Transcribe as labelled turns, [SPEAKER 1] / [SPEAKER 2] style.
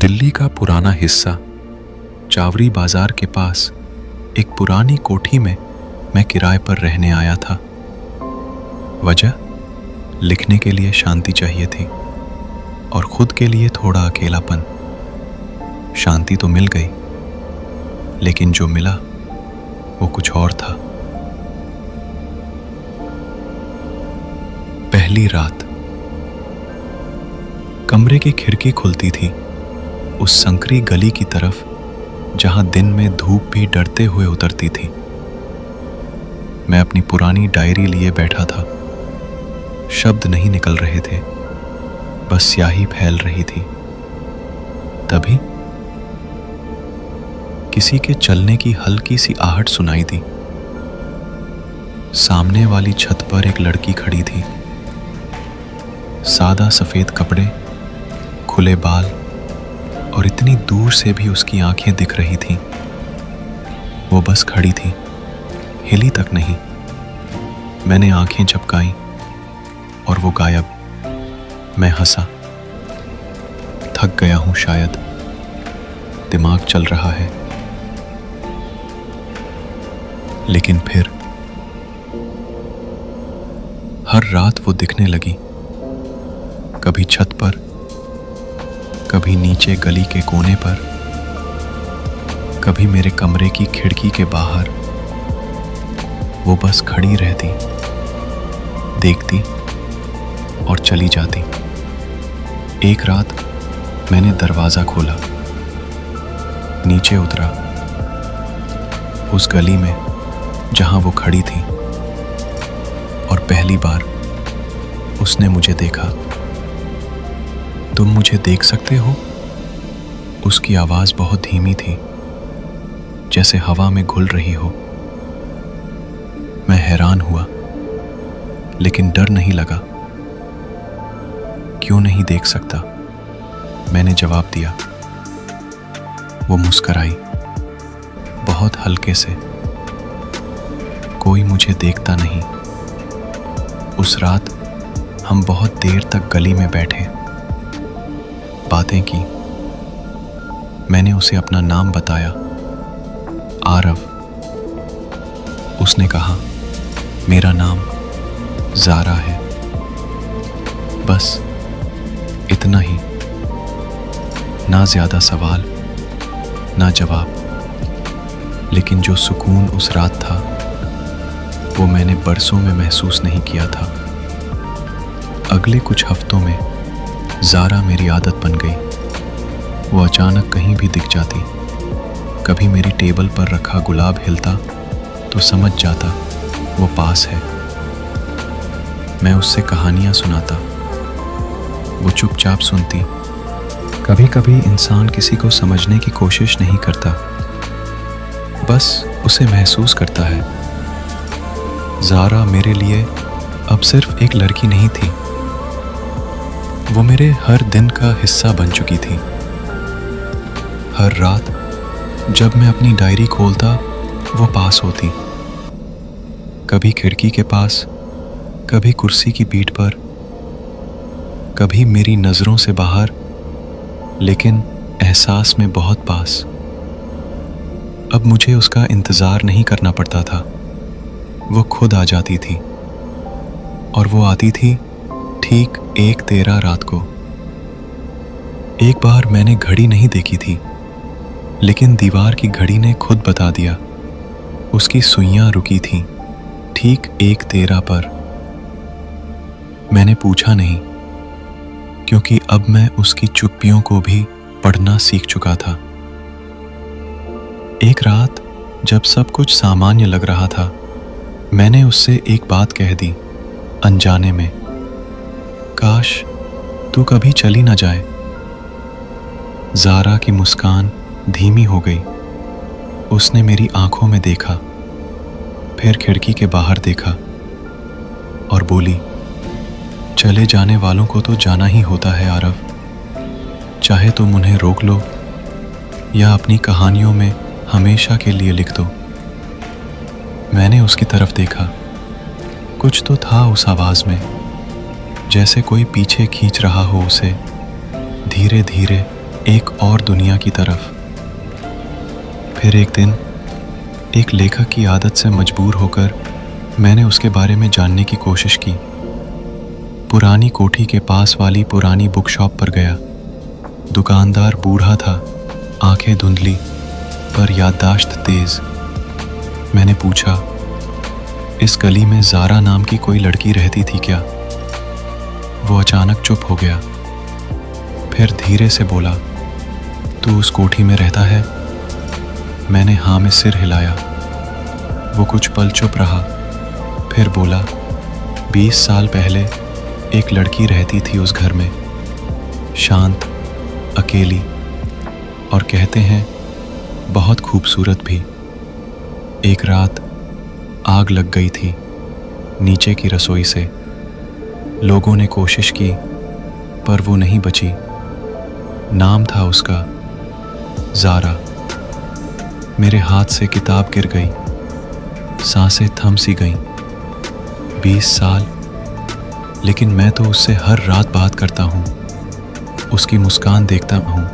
[SPEAKER 1] दिल्ली का पुराना हिस्सा चावरी बाजार के पास एक पुरानी कोठी में मैं किराए पर रहने आया था। वजह, लिखने के लिए शांति चाहिए थी और खुद के लिए थोड़ा अकेलापन। शांति तो मिल गई, लेकिन जो मिला वो कुछ और था। पहली रात। कमरे की खिड़की खुलती थी उस संकरी गली की तरफ जहां दिन में धूप भी डरते हुए उतरती थी। मैं अपनी पुरानी डायरी लिए बैठा था। शब्द नहीं निकल रहे थे, बस स्याही फैल रही थी। तभी किसी के चलने की हल्की सी आहट सुनाई दी। सामने वाली छत पर एक लड़की खड़ी थी। सादा सफेद कपड़े, खुले बाल और इतनी दूर से भी उसकी आंखें दिख रही थीं। वो बस खड़ी थी, हिली तक नहीं। मैंने आंखें झपकाई और वो गायब। मैं हंसा। थक गया हूं शायद, दिमाग चल रहा है। लेकिन फिर हर रात वो दिखने लगी, कभी छत पर, कभी नीचे गली के कोने पर, कभी मेरे कमरे की खिड़की के बाहर। वो बस खड़ी रहती, देखती और चली जाती। एक रात मैंने दरवाजा खोला, नीचे उतरा उस गली में जहां वो खड़ी थी, और पहली बार उसने मुझे देखा। तुम मुझे देख सकते हो? उसकी आवाज बहुत धीमी थी, जैसे हवा में घुल रही हो। मैं हैरान हुआ, लेकिन डर नहीं लगा। क्यों नहीं देख सकता? मैंने जवाब दिया। वो मुस्कुराई, बहुत हल्के से। कोई मुझे देखता नहीं। उस रात हम बहुत देर तक गली में बैठे, बातें की। मैंने उसे अपना नाम बताया, आरव। उसने कहा, मेरा नाम ज़ारा है। बस इतना ही, ना ज़्यादा सवाल, ना जवाब। लेकिन जो सुकून उस रात था, वो मैंने बरसों में महसूस नहीं किया था। अगले कुछ हफ्तों में ज़ारा मेरी आदत बन गई। वो अचानक कहीं भी दिख जाती। कभी मेरी टेबल पर रखा गुलाब हिलता तो समझ जाता वो पास है। मैं उससे कहानियाँ सुनाता, वो चुपचाप सुनती। कभी कभी इंसान किसी को समझने की कोशिश नहीं करता, बस उसे महसूस करता है। ज़ारा मेरे लिए अब सिर्फ एक लड़की नहीं थी, वो मेरे हर दिन का हिस्सा बन चुकी थी। हर रात जब मैं अपनी डायरी खोलता, वो पास होती। कभी खिड़की के पास, कभी कुर्सी की पीठ पर, कभी मेरी नज़रों से बाहर, लेकिन एहसास में बहुत पास। अब मुझे उसका इंतज़ार नहीं करना पड़ता था। वो खुद आ जाती थी, और वो आती थी ठीक 1:13 रात को। एक बार मैंने घड़ी नहीं देखी थी, लेकिन दीवार की घड़ी ने खुद बता दिया। उसकी सुइयां रुकी थीं ठीक 1:13 पर। मैंने पूछा नहीं, क्योंकि अब मैं उसकी चुप्पियों को भी पढ़ना सीख चुका था। एक रात जब सब कुछ सामान्य लग रहा था, मैंने उससे एक बात कह दी, अनजाने में। काश तू कभी चली ना जाए। ज़ारा की मुस्कान धीमी हो गई। उसने मेरी आंखों में देखा, फिर खिड़की के बाहर देखा और बोली, चले जाने वालों को तो जाना ही होता है आरव। चाहे तुम उन्हें रोक लो या अपनी कहानियों में हमेशा के लिए लिख दो। मैंने उसकी तरफ देखा। कुछ तो था उस आवाज़ में, जैसे कोई पीछे खींच रहा हो उसे, धीरे धीरे एक और दुनिया की तरफ। फिर एक दिन एक लेखक की आदत से मजबूर होकर मैंने उसके बारे में जानने की कोशिश की। पुरानी कोठी के पास वाली पुरानी बुक शॉप पर गया। दुकानदार बूढ़ा था, आंखें धुंधली पर याददाश्त तेज। मैंने पूछा, इस गली में ज़ारा नाम की कोई लड़की रहती थी क्या? वो अचानक चुप हो गया, फिर धीरे से बोला, तू उस कोठी में रहता है? मैंने हाँ में सिर हिलाया। वो कुछ पल चुप रहा, फिर बोला, 20 साल पहले एक लड़की रहती थी उस घर में, शांत, अकेली, और कहते हैं बहुत खूबसूरत भी। एक रात आग लग गई थी नीचे की रसोई से। लोगों ने कोशिश की पर वो नहीं बची। नाम था उसका ज़ारा। मेरे हाथ से किताब गिर गई, सांसें थम सी गईं। 20 साल, लेकिन मैं तो उससे हर रात बात करता हूँ, उसकी मुस्कान देखता हूँ,